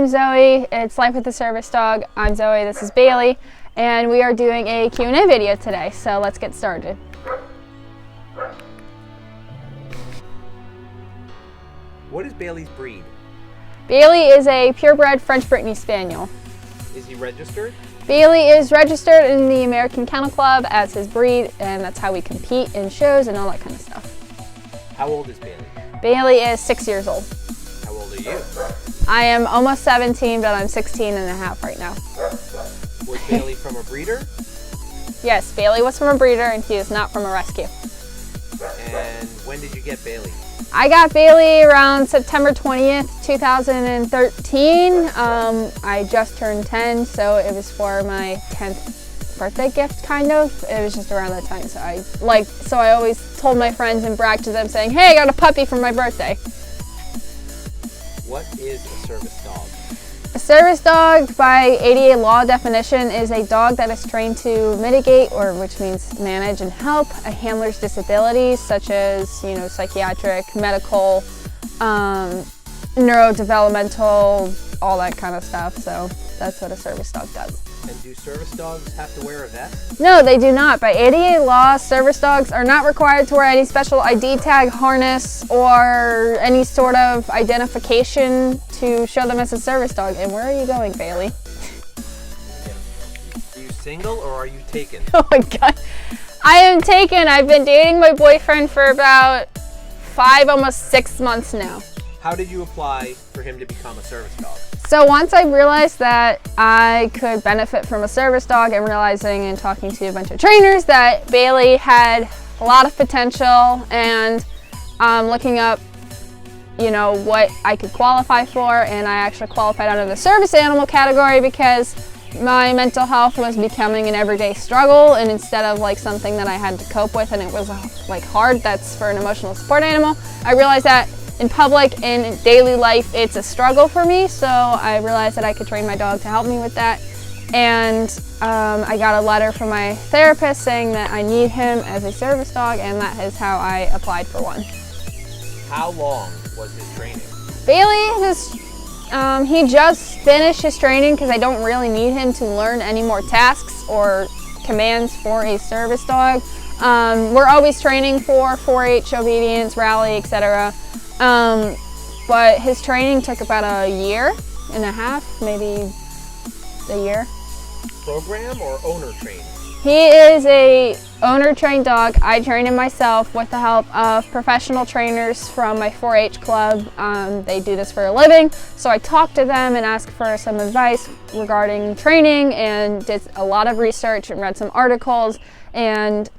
name's Zoe. It's Life with a Service Dog. I'm Zoe, this is Bailey, and we are doing a Q&A video today, so let's get started. What is Bailey's breed? Bailey is a purebred French Brittany Spaniel. Is he registered? Bailey is registered in the American Kennel Club as his breed, and that's how we compete in shows and all that kind of stuff. How old is Bailey? Bailey is 6 years old. How old are you? I am almost 17, but I'm 16 and a half right now. Was Bailey from a breeder? Yes, Bailey was from a breeder and he is not from a rescue. And when did you get Bailey? I got Bailey around September 20th, 2013. I just turned 10, so it was for my 10th birthday gift, kind of. It was just around that time, so I always told my friends and bragged to them saying, hey, I got a puppy for my birthday. What is a service dog? A service dog, by ADA law definition, is a dog that is trained to mitigate, or which means manage and help, a handler's disabilities, such as, psychiatric, medical, neurodevelopmental, all that kind of stuff. So that's what a service dog does. And do service dogs have to wear a vest? No, they do not. By ADA law, service dogs are not required to wear any special ID tag, harness, or any sort of identification to show them as a service dog. And where are you going, Bailey? Are you single or are you taken? Oh my God. I am taken. I've been dating my boyfriend for about 5, almost 6 months now. How did you apply for him to become a service dog? So once I realized that I could benefit from a service dog, and realizing and talking to a bunch of trainers that Bailey had a lot of potential, and looking up, what I could qualify for, and I actually qualified under the service animal category because my mental health was becoming an everyday struggle, and instead of something that I had to cope with and it was hard, that's for an emotional support animal, I realized that in public, in daily life, it's a struggle for me, so I realized that I could train my dog to help me with that. And I got a letter from my therapist saying that I need him as a service dog, and that is how I applied for one. How long was his training? Bailey, he just finished his training because I don't really need him to learn any more tasks or commands for a service dog. We're always training for 4-H, obedience, rally, etc. But his training took about a year and a half, maybe a year. Program or owner trained? He is a owner trained dog. I train him myself with the help of professional trainers from my 4-H club. They do this for a living, so I talked to them and asked for some advice regarding training, and did a lot of research and read some articles, and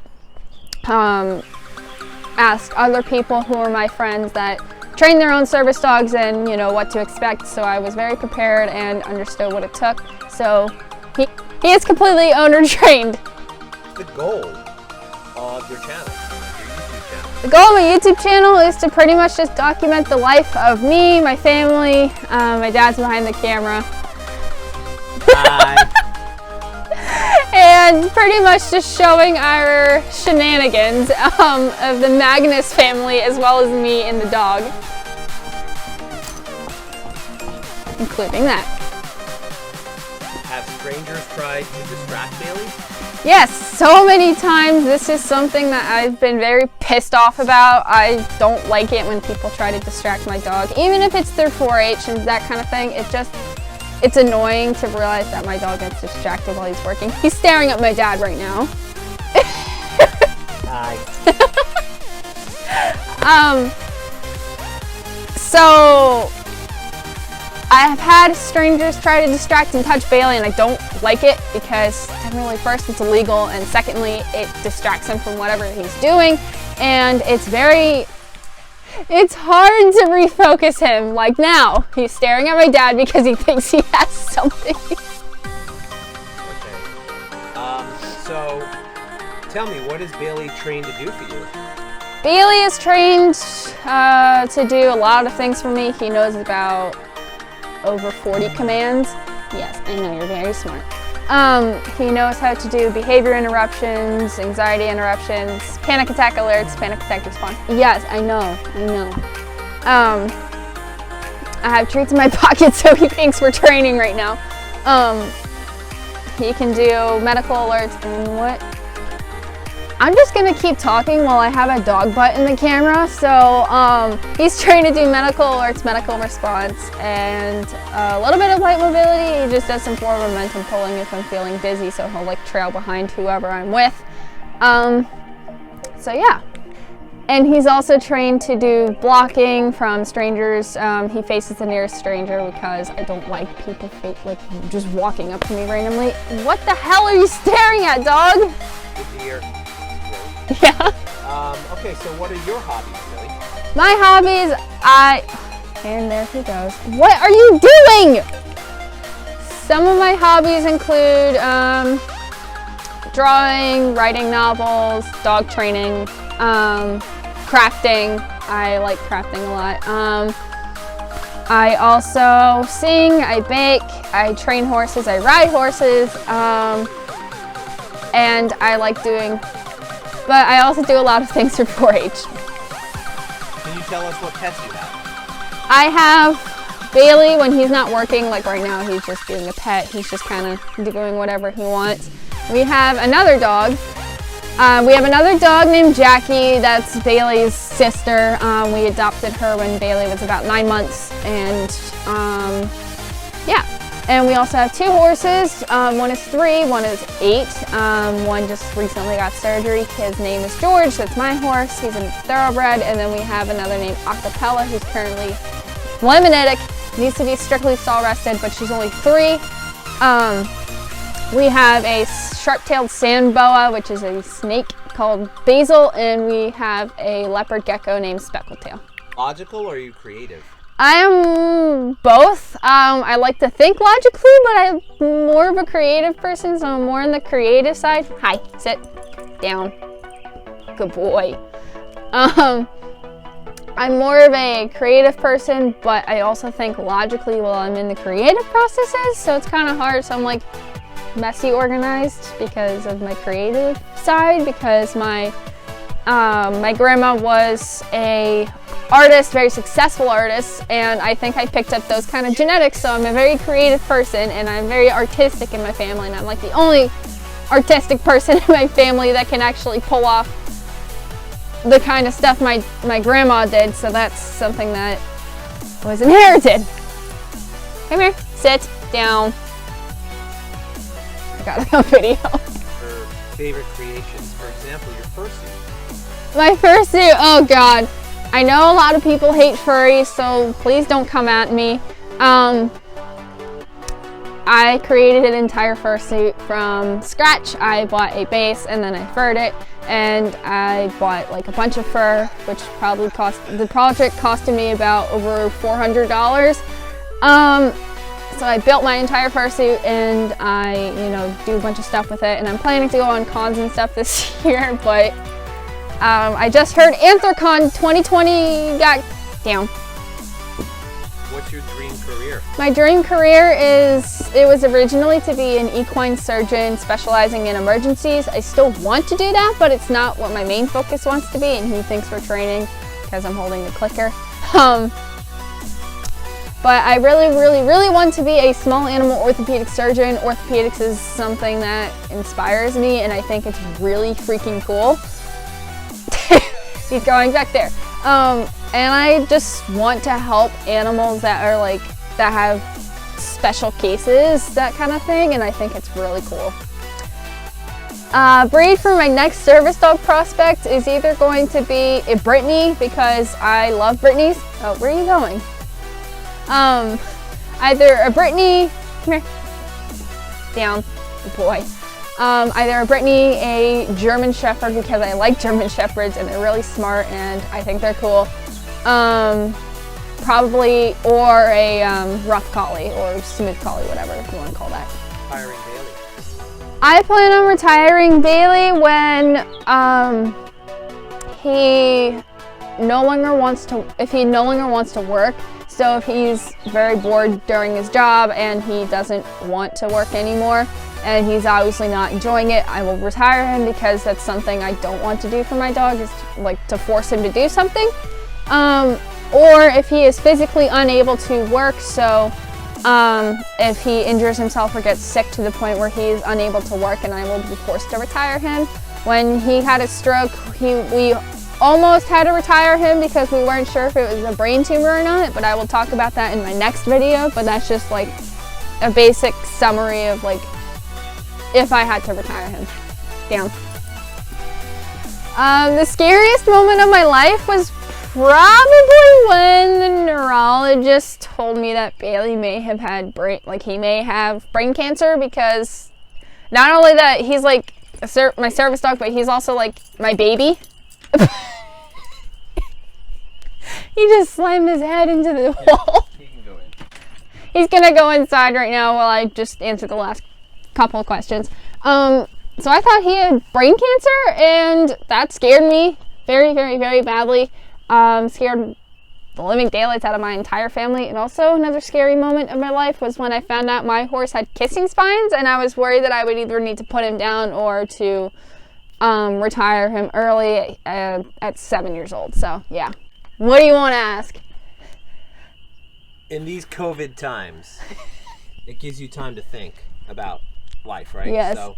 asked other people who are my friends that train their own service dogs and what to expect. So I was very prepared and understood what it took. So he is completely owner trained. The goal of your channel, your YouTube channel? The goal of my YouTube channel is to pretty much just document the life of me, my family. My dad's behind the camera. Hi. And pretty much just showing our shenanigans of the Magnus family, as well as me and the dog. Including that. Have strangers tried to distract Bailey? Yes, so many times. This is something that I've been very pissed off about. I don't like it when people try to distract my dog, even if it's through 4-H and that kind of thing. It's annoying to realize that my dog gets distracted while he's working. He's staring at my dad right now. Hi. So I have had strangers try to distract and touch Bailey, and I don't like it because generally, first, it's illegal, and secondly, it distracts him from whatever he's doing, and it's hard to refocus him. Like now, he's staring at my dad because he thinks he has something. Okay. So tell me, what is Bailey trained to do for you? Bailey is trained to do a lot of things for me. He knows about over 40 commands. Yes, I know, you're very smart. He knows how to do behavior interruptions, anxiety interruptions, panic attack alerts, panic attack response. Yes, I know. I have treats in my pocket, so he thinks we're training right now. He can do medical alerts and what? I'm just gonna keep talking while I have a dog butt in the camera. So he's trained to do medical alerts, medical response, and a little bit of light mobility. He just does some forward momentum pulling if I'm feeling dizzy, so he'll like trail behind whoever I'm with. So yeah. And he's also trained to do blocking from strangers. He faces the nearest stranger because I don't like people like just walking up to me randomly. What the hell are you staring at, dog? Good to hear. Yeah. Okay, so what are your hobbies, Billy? My hobbies, and there he goes. What are you doing? Some of my hobbies include drawing, writing novels, dog training, crafting. I like crafting a lot. I also sing, I bake, I train horses, I ride horses, and I like doing, but I also do a lot of things for 4-H. Can you tell us what pets you have? I have Bailey when he's not working, like right now he's just being a pet. He's just kind of doing whatever he wants. We have another dog. We have another dog named Jackie. That's Bailey's sister. We adopted her when Bailey was about 9 months, and yeah. And we also have 2 horses. One is 3, one is 8. One just recently got surgery. His name is George. That's my horse. He's a thoroughbred. And then we have another named Acapella, who's currently liminitic. Needs to be strictly stall rested, but she's only 3. We have a sharp-tailed sand boa, which is a snake called Basil, and we have a leopard gecko named Speckletail. Logical or are you creative? I am both. I like to think logically, but I'm more of a creative person, so I'm more on the creative side. Hi, sit down. Good boy. I'm more of a creative person, but I also think logically while I'm in the creative processes, so it's kind of hard. So I'm like messy organized because of my creative side, because my grandma was a artist, very successful artist, and I think I picked up those kind of genetics, so I'm a very creative person and I'm very artistic in my family, and I'm like the only artistic person in my family that can actually pull off the kind of stuff my grandma did, so that's something that was inherited. Come here, sit down. I got a video. Her favorite creations, for example, your fursuit. My fursuit, oh god. I know a lot of people hate furries, so please don't come at me. I created an entire fursuit from scratch. I bought a base and then I furred it, and I bought like a bunch of fur, which probably the project costed me about over $400. So I built my entire fursuit and I, do a bunch of stuff with it, and I'm planning to go on cons and stuff this year, but I just heard Anthrocon 2020 got down. What's your dream career? My dream career it was originally to be an equine surgeon specializing in emergencies. I still want to do that, but it's not what my main focus wants to be, and he thinks we're training because I'm holding the clicker. But I really, really, really want to be a small animal orthopedic surgeon. Orthopedics is something that inspires me, and I think it's really freaking cool. He's going back there. And I just want to help animals that have special cases, that kind of thing, and I think it's really cool. Breed for my next service dog prospect is either going to be a Brittany, because I love Brittany's. Oh, where are you going? Either a Brittany, come here, down, good boy. Either a Brittany, a German Shepherd, because I like German Shepherds and they're really smart and I think they're cool. Probably, or a rough collie or smooth collie, whatever you want to call that. Retiring Bailey. I plan on retiring Bailey when he no longer wants to work. So if he's very bored during his job and he doesn't want to work anymore, and he's obviously not enjoying it, I will retire him, because that's something I don't want to do for my dog, is to force him to do something. or if he is physically unable to work. So if he injures himself or gets sick to the point where he is unable to work, and I will be forced to retire him. When he had a stroke, we almost had to retire him because we weren't sure if it was a brain tumor or not, but I will talk about that in my next video. But that's just like a basic summary of like if I had to retire him. Damn. The scariest moment of my life was probably when the neurologist told me that Bailey may have had he may have brain cancer, because not only that he's like my service dog, but he's also like my baby. He just slammed his head into the wall. He can go in. He's gonna go inside right now while I just answer the last couple of questions. So I thought he had brain cancer, and that scared me very, very, very badly. Scared the living daylights out of my entire family. And also another scary moment of my life was when I found out my horse had kissing spines, and I was worried that I would either need to put him down or to retire him early at 7 years old. So yeah. What do you want to ask? In these COVID times, it gives you time to think about life, right? Yes. So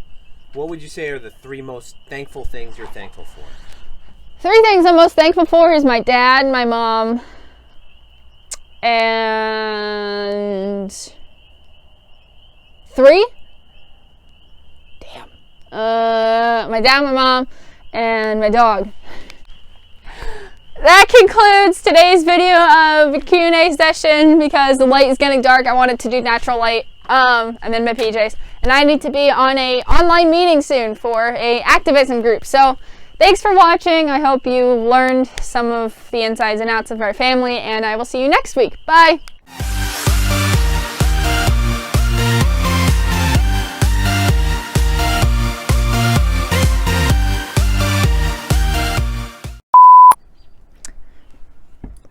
what would you say are the 3 most thankful things you're thankful for? 3 things I'm most thankful for is my dad, my mom, and 3? Damn. My dad, my mom, and my dog. That concludes today's video of a Q&A session. Because the light is getting dark, I wanted to do natural light. I'm in my PJs, and I need to be on a online meeting soon for a activism group. So thanks for watching. I hope you learned some of the insides and outs of our family, and I will see you next week. Bye.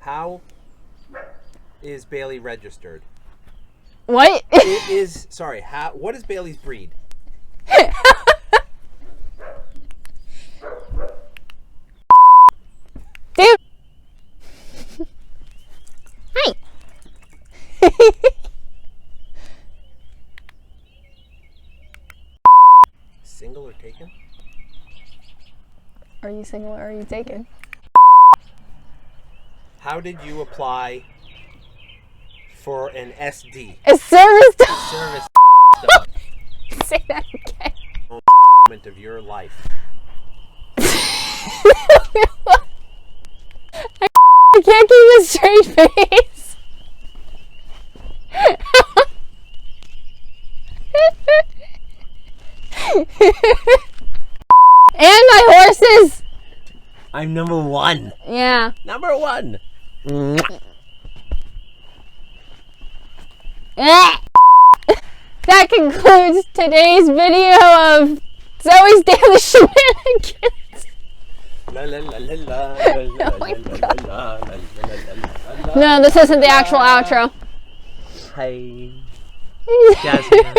How is Bailey registered? What? It is, sorry, what is Bailey's breed? Dude. Hi. Single or taken? Are you single or are you taken? How did you apply for an SD? A service dog. Service dog. Say that again. Moment of your life. I can't keep a straight face. And my horses. I'm number 1. Yeah. Number 1. That concludes today's video of Zoe's Daily Shenanigans. No, this isn't the actual outro. Hi. Jasmine.